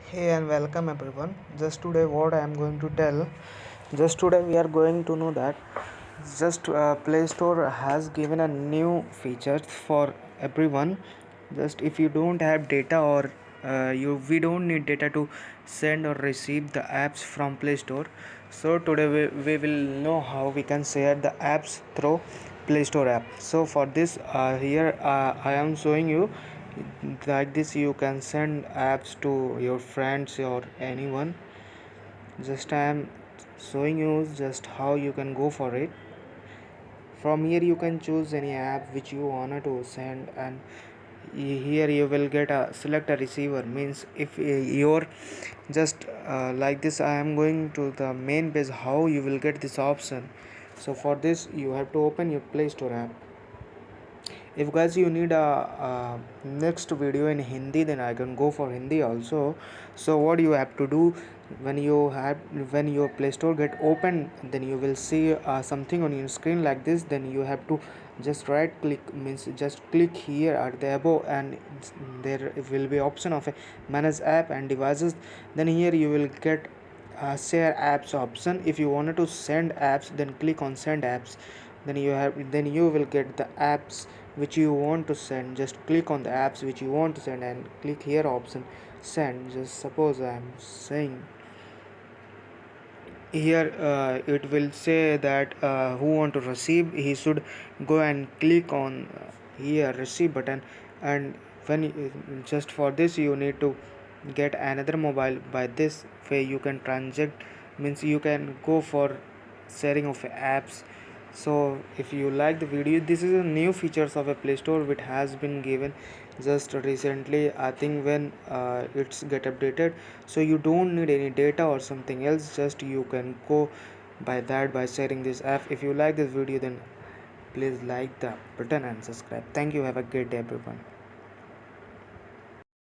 Hey and welcome everyone. Just today, what I am going to tell. Just today, we are going to know that Play Store has given a new features for everyone. Just if you don't have data or we don't need data to send or receive the apps from Play Store. So today we will know how we can share the apps through Play Store app. So for this, here I am showing you like this. You can send apps to your friends or anyone. Just I am showing you just how you can go for it. From here you can choose any app which you wanted to send, and here you will get a select a receiver. Means if you're just like this, I am going to the main page how you will get this option. So for this you have to open your Play Store app. If guys you need a next video in Hindi, then I can go for Hindi also. So what you have to do, when your Play Store get open, then you will see something on your screen like this. Then you have to just right click, means just click here at the above, and there will be option of a manage app and devices. Then here you will get share apps option. If you wanted to send apps, then click on send apps. Then you will get the apps which you want to send. Just click on the apps which you want to send and click here option send. Just suppose I am saying here, it will say that who want to receive, he should go and click on here receive button. And just for this you need to get another mobile. By this way you can transact, means you can go for sharing of apps. So if you like the video, this is a new features of a Play Store which has been given just recently, I think, when it's get updated. So you don't need any data or something else, just you can go by that by sharing this app. If you like this video, then please like the button and subscribe. Thank you. Have a great day everyone.